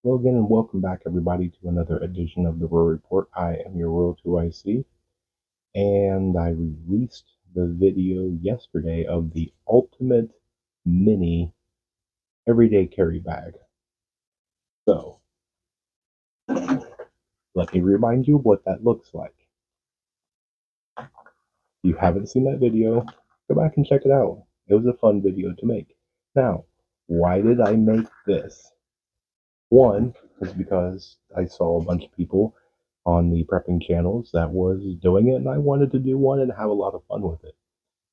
Hello again, and welcome back, everybody, to another edition of the Rural Report. I am your Rural 2IC, and I released the video yesterday of the ultimate mini everyday carry bag. So, let me remind you what that looks like. If you haven't seen that video, go back and check it out. It was a fun video to make. Now, why did I make this? One is because I saw a bunch of people on the prepping channels that was doing it, and I wanted to do one and have a lot of fun with it.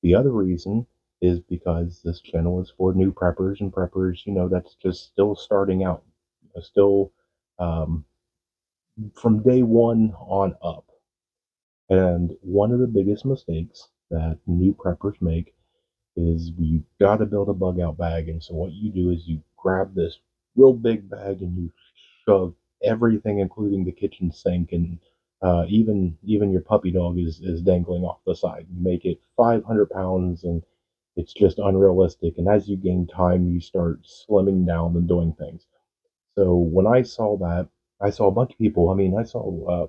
The other reason is because this channel is for new preppers and preppers, that's just still starting out, still um, from day one on up. And one of the biggest mistakes that new preppers make is you got to build a bug out bag. And so what you do is you grab this real big bag and you shove everything, including the kitchen sink, and even your puppy dog is dangling off the side. You make it 500 pounds, and it's just unrealistic. And as you gain time, you start slimming down and doing things. So when I saw that, I saw a bunch of people. I mean, I saw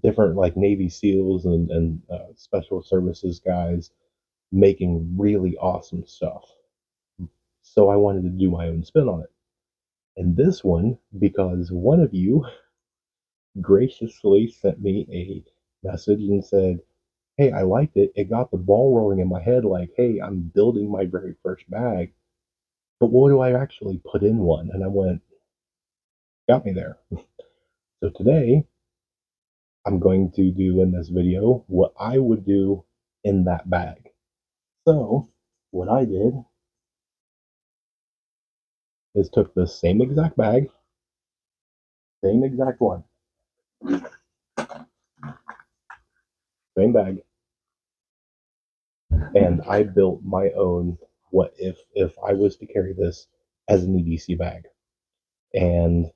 different like Navy SEALs and special services guys making really awesome stuff. So I wanted to do my own spin on it. And this one, because one of you graciously sent me a message and said, "Hey, I liked it. It got the ball rolling in my head like, hey, I'm building my very first bag. But what do I actually put in one?" And I went, got me there. So today, I'm going to do in this video what I would do in that bag. So what I did is took the same exact bag, same exact one, same bag, and I built my own what if I was to carry this as an EDC bag. And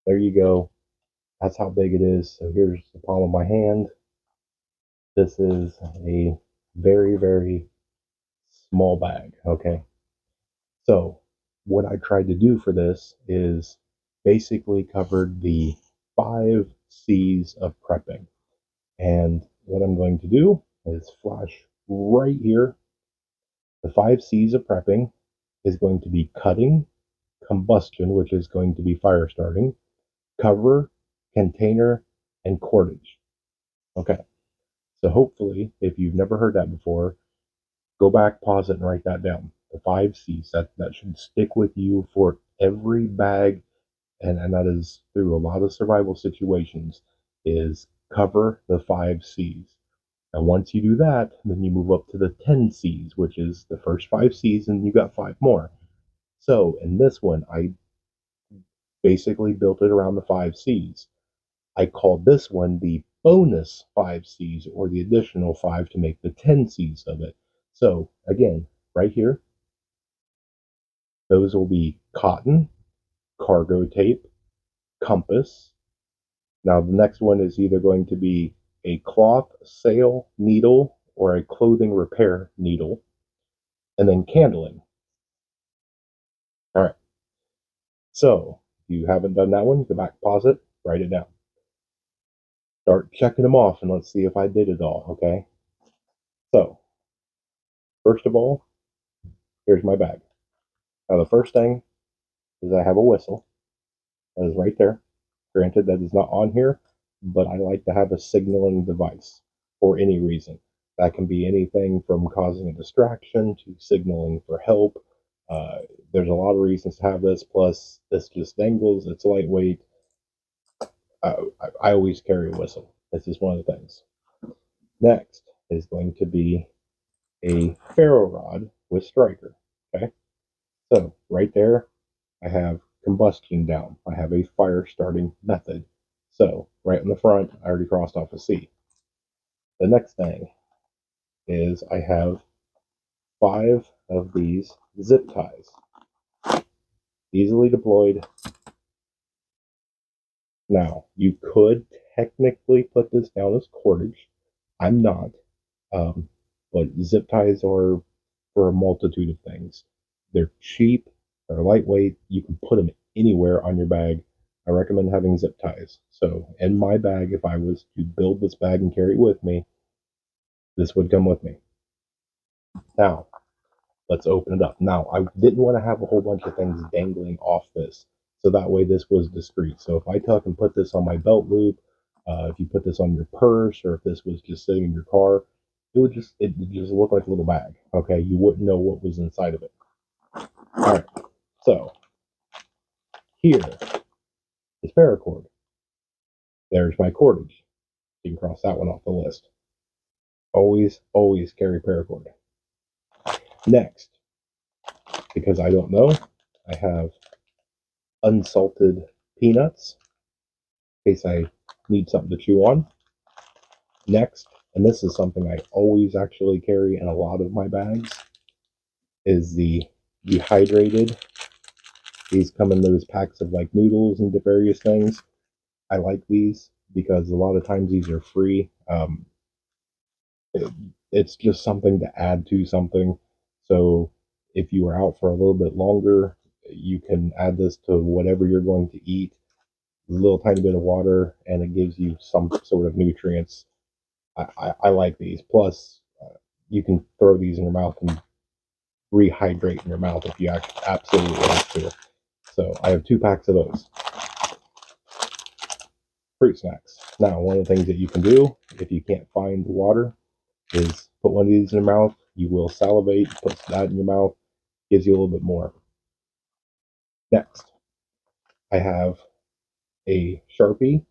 there you go. That's how big it is. So here's the palm of my hand. This is a very, very small bag. Okay. So what I tried to do for this is basically covered the 5 C's of prepping. And what I'm going to do is flash right here. The 5 C's of prepping is going to be cutting, combustion, which is going to be fire starting, cover, container, and cordage. Okay, so hopefully, if you've never heard that before, go back, pause it, and write that down. The 5 C's, that should stick with you for every bag, and that is through a lot of survival situations, is cover the 5 C's. And once you do that, then you move up to the 10 C's, which is the first 5 C's, and you got 5 more. So in this one, I basically built it around the 5 C's. I called this one the bonus 5 C's, or the additional 5 to make the 10 C's of it. So again, right here, those will be cotton, cargo tape, compass. Now the next one is either going to be a cloth sail needle or a clothing repair needle, and then candling. All right. So if you haven't done that one, go back, pause it, write it down. Start checking them off, and let's see if I did it all, okay? So, first of all, here's my bag. Now, the first thing is I have a whistle. That is right there. Granted, that is not on here, but I like to have a signaling device for any reason. That can be anything from causing a distraction to signaling for help. There's a lot of reasons to have this. Plus, this just dangles. It's lightweight. I always carry a whistle. This is one of the things. Next is going to be a ferro rod with striker. Okay, so right there, I have combustion down. I have a fire starting method. So right in the front, I already crossed off a C. The next thing is I have 5 of these zip ties, easily deployed. Now, you could technically put this down as cordage. I'm not, um, but zip ties are for a multitude of things. They're cheap, They're lightweight. You can put them anywhere on your bag. I recommend having zip ties. So in my bag, if I was to build this bag and carry it with me, this would come with me. Now, let's open it up. Now, I didn't want to have a whole bunch of things dangling off this, so that way this was discreet. So if I tuck and put this on my belt loop, if you put this on your purse, or if this was just sitting in your car, it would just look like a little bag. Okay, you wouldn't know what was inside of it. All right, so here is paracord. There's my cordage. You can cross that one off the list. Always, always carry paracord. Next, because I don't know, I have unsalted peanuts in case I need something to chew on. Next, and this is something I always actually carry in a lot of my bags, is the dehydrated. These come in those packs of like noodles and various things. I like these because a lot of times these are free. It's just something to add to something. So if you are out for a little bit longer, you can add this to whatever you're going to eat. A little tiny bit of water, and it gives you some sort of nutrients. I like these. Plus, you can throw these in your mouth and rehydrate in your mouth if you absolutely have to. So I have 2 packs of those. Fruit snacks. Now, one of the things that you can do if you can't find water is put one of these in your mouth. You will salivate, put that in your mouth, gives you a little bit more. Next, I have a Sharpie,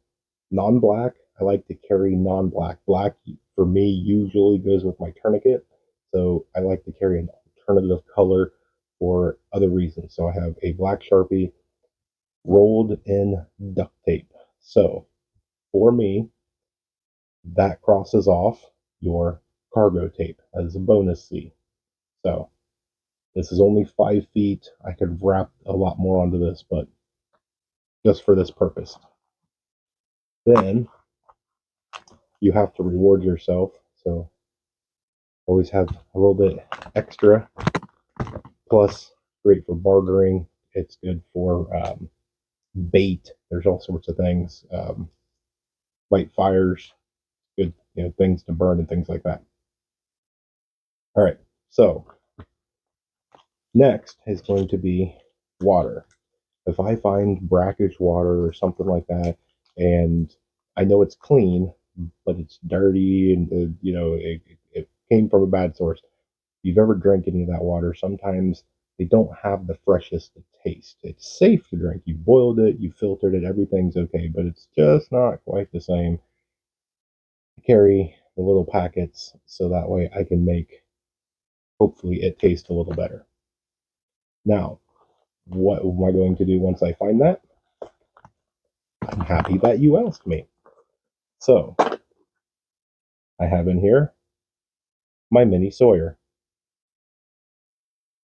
non-black. I like to carry non-black. Black, for me, usually goes with my tourniquet, so I like to carry an alternative color for other reasons. So I have a black Sharpie rolled in duct tape. So for me, that crosses off your cargo tape as a bonus C. So this is only 5 feet. I could wrap a lot more onto this, but just for this purpose. Then you have to reward yourself. So always have a little bit extra. Plus, great for bartering. It's good for bait. There's all sorts of things. Light fires, good things to burn and things like that. All right. So next is going to be water. If I find brackish water or something like that, and I know it's clean, but it's dirty and it came from a bad source. If you've ever drank any of that water, sometimes they don't have the freshest taste. It's safe to drink. You boiled it, you filtered it, everything's okay, but it's just not quite the same. I carry the little packets so that way I can make, hopefully, it taste a little better. Now, what am I going to do once I find that? I'm happy that you asked me. So, I have in here my mini Sawyer.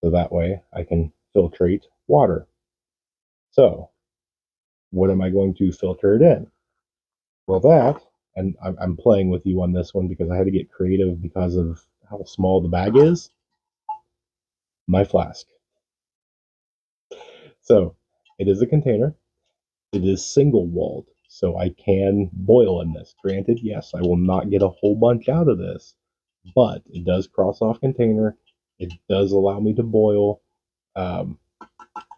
So that way I can filtrate water. So, what am I going to filter it in? Well, that, and I'm playing with you on this one because I had to get creative because of how small the bag is. My flask. So, it is a container. It is single walled, so I can boil in this. Granted, yes, I will not get a whole bunch out of this, but it does cross off container. It does allow me to boil, and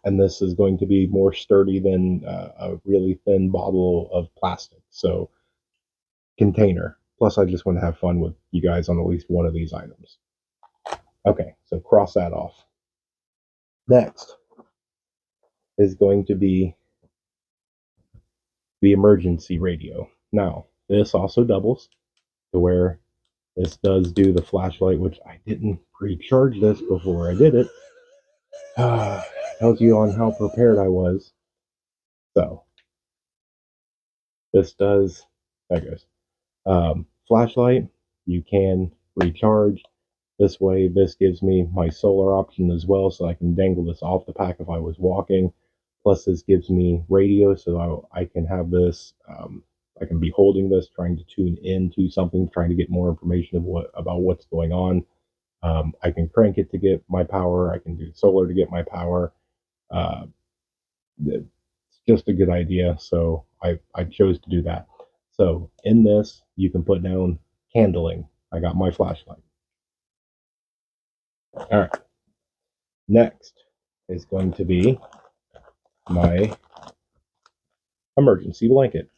this is going to be more sturdy than a really thin bottle of plastic. So, container. Plus, I just want to have fun with you guys on at least one of these items. Okay, so cross that off. Next is going to be the emergency radio. Now, this also doubles to where this does do the flashlight, which I didn't pre-charge this before I did it. Tells you on how prepared I was. So, this does, that goes. Flashlight, you can recharge. This way, this gives me my solar option as well, so I can dangle this off the pack if I was walking. Plus, this gives me radio, so I can have this. I can be holding this, trying to tune into something, trying to get more information about what's going on. I can crank it to get my power. I can do solar to get my power. Uh, it's just a good idea, so I chose to do that. So in this, you can put down candling. I got my flashlight. All right. Next is going to be my emergency blanket.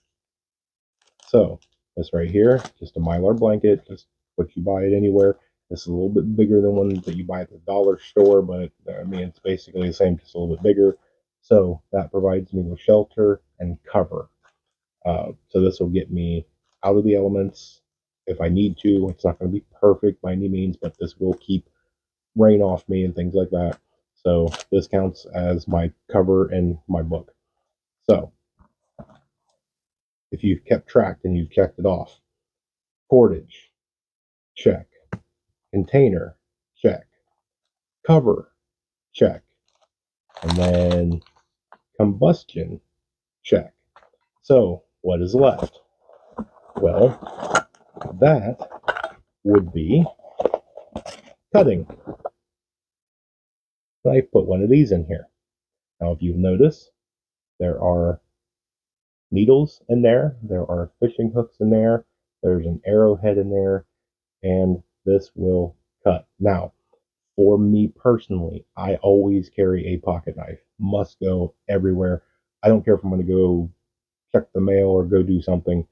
So this right here, just a Mylar blanket, just what you buy it anywhere. This is a little bit bigger than one that you buy at the dollar store, but I mean, it's basically the same, just a little bit bigger. So that provides me with shelter and cover. So this will get me out of the elements if I need to. It's not going to be perfect by any means, but this will keep rain off me and things like that. So this counts as my cover in my book. So if you've kept track and you've checked it off, cordage, check. Container, check. Cover, check. And then combustion, check. So what is left? Well, that would be cutting. I put one of these in here. Now, if you notice, there are needles in there, there are fishing hooks in there, there's an arrowhead in there, and this will cut. Now, for me personally, I always carry a pocket knife. Must go everywhere. I don't care if I'm going to go check the mail or go do something.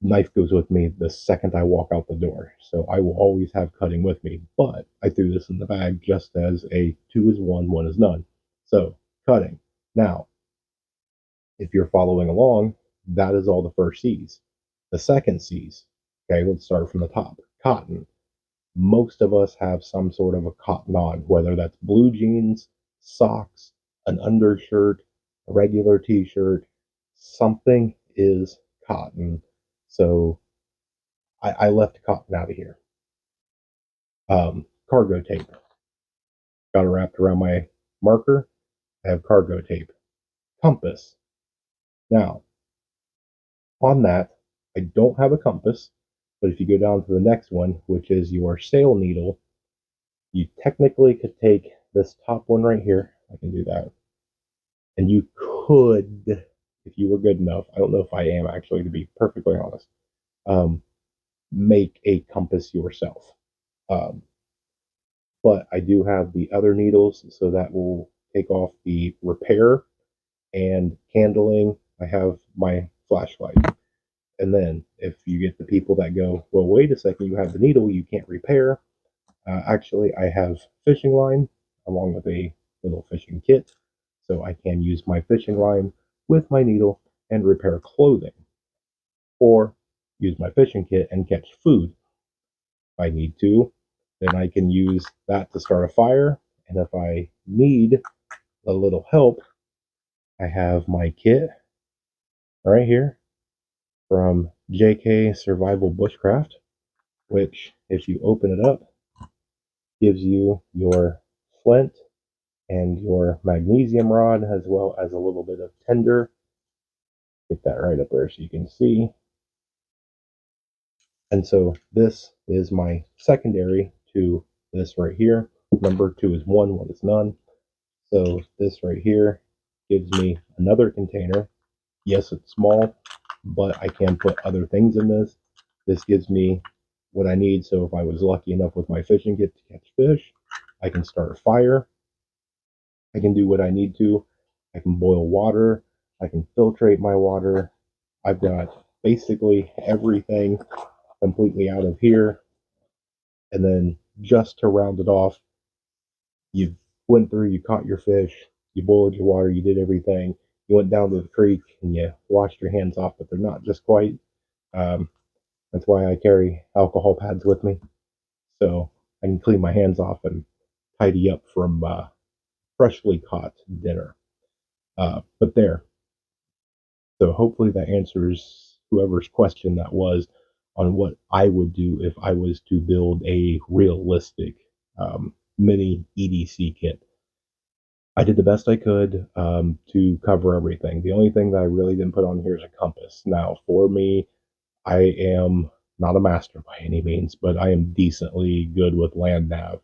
Knife goes with me the second I walk out the door. So I will always have cutting with me. But I threw this in the bag just as a two is one is none. So cutting. Now, if you're following along, that is all the first C's. The second C's, okay, let's start from the top. Cotton. Most of us have some sort of a cotton on, whether that's blue jeans, socks, an undershirt, a regular t-shirt, something is cotton. So I left cotton out of here. Cargo tape. Got it wrapped around my marker. I have cargo tape. Compass. Now, on that, I don't have a compass, but if you go down to the next one, which is your sail needle, you technically could take this top one right here. I can do that. And you could, if you were good enough, I don't know if I am actually, to be perfectly honest, make a compass yourself. Um, but I do have the other needles, so that will take off the repair and candling. I have my flashlight. And then if you get the people that go, well, wait a second, you have the needle, you can't repair. Actually, I have fishing line along with a little fishing kit. So I can use my fishing line with my needle and repair clothing. Or use my fishing kit and catch food if I need to. Then I can use that to start a fire. And if I need a little help, I have my kit right here from JK Survival Bushcraft, which, if you open it up, gives you your flint and your magnesium rod, as well as a little bit of tinder. Get that right up there so you can see. And so this is my secondary to this right here. Number 2 is 1 is none. So this right here gives me another container. Yes, it's small, but I can put other things in this. This gives me what I need. So if I was lucky enough with my fishing kit to catch fish, I can start a fire. I can do what I need to. I can boil water. I can filtrate my water. I've got basically everything completely out of here. And then just to round it off, you went through, you caught your fish, you boiled your water, you did everything. You went down to the creek and you washed your hands off, but they're not just quite. That's why I carry alcohol pads with me, so I can clean my hands off and tidy up from freshly caught dinner. But there. So hopefully that answers whoever's question that was on what I would do if I was to build a realistic mini EDC kit. I did the best I could to cover everything. The only thing that I really didn't put on here is a compass. Now, for me, I am not a master by any means, but I am decently good with land nav.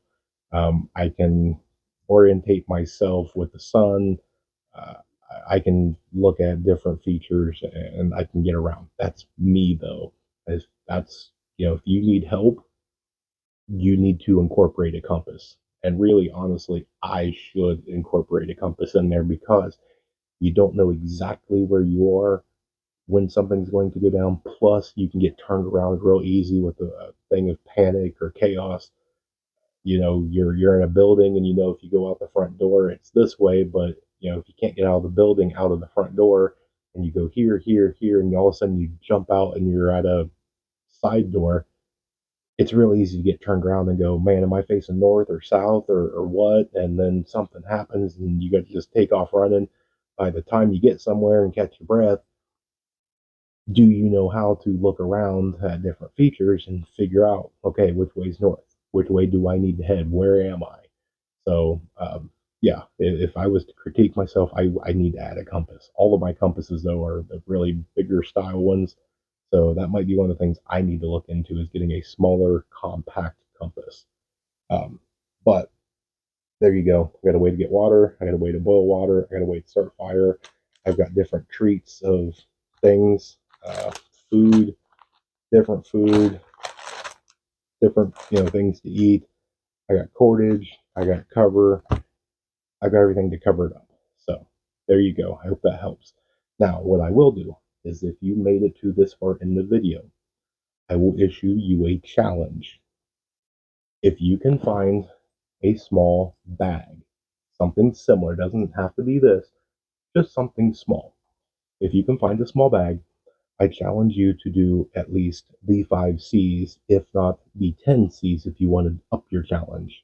I can orientate myself with the sun. Uh, I can look at different features and I can get around. That's me though. That's, if you need help, you need to incorporate a compass. And really, honestly, I should incorporate a compass in there because you don't know exactly where you are when something's going to go down. Plus, you can get turned around real easy with a thing of panic or chaos. You're in a building and if you go out the front door, it's this way, but if you can't get out of the building, out of the front door, and you go here, here, here, and all of a sudden you jump out and you're at a side door, it's real easy to get turned around and go, man, am I facing north or south or what? And then something happens and you got to just take off running. By the time you get somewhere and catch your breath, do you know how to look around at different features and figure out, okay, which way's north? Which way do I need to head? Where am I? So, yeah, if I was to critique myself, I need to add a compass. All of my compasses, though, are the really bigger style ones. So that might be one of the things I need to look into is getting a smaller, compact compass. Um, but there you go. I got a way to get water. I got a way to boil water. I got a way to start fire. I've got different treats of things, uh, food, different food, different things to eat. I got cordage. I got cover. I've got everything to cover it up. So there you go. I hope that helps. Now, what I will do is if you made it to this far in the video, I will issue you a challenge. If you can find a small bag, something similar, doesn't have to be this, just something small. If you can find a small bag, I challenge you to do at least the 5 C's, if not the 10 C's if you want to up your challenge.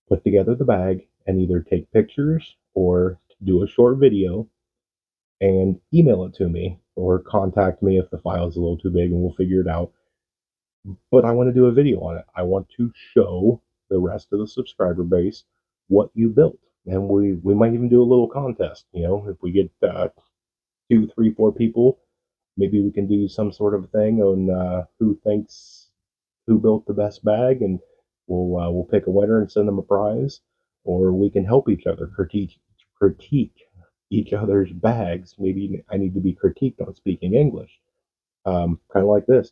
Put together the bag and either take pictures or do a short video and email it to me or contact me if the file is a little too big and we'll figure it out. But I want to do a video on it. I want to show the rest of the subscriber base what you built. And we might even do a little contest. If we get 2, 3, 4 people, maybe we can do some sort of thing on who built the best bag, and we'll pick a winner and send them a prize, or we can help each other critique each other's bags. Maybe I need to be critiqued on speaking English, kind of like this.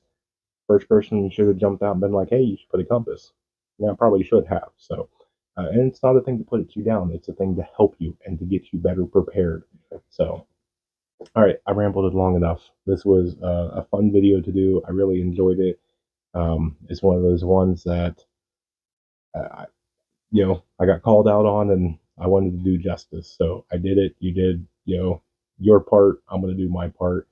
First person should have jumped out and been like, "Hey, you should put a compass." Yeah, I probably should have. So, and it's not a thing to put you down; it's a thing to help you and to get you better prepared. So, all right, I rambled long enough. This was a fun video to do. I really enjoyed it. It's one of those ones that I, I got called out on, and I wanted to do justice. So I did it. You did, your part. I'm going to do my part.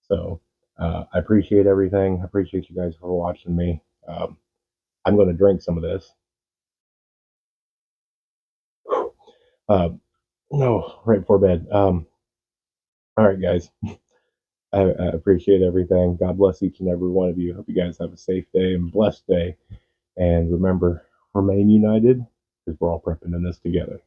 So I appreciate everything. I appreciate you guys for watching me. I'm going to drink some of this. No, right before bed. All right, guys. I appreciate everything. God bless each and every one of you. Hope you guys have a safe day and blessed day. And remember, remain united because we're all prepping in this together.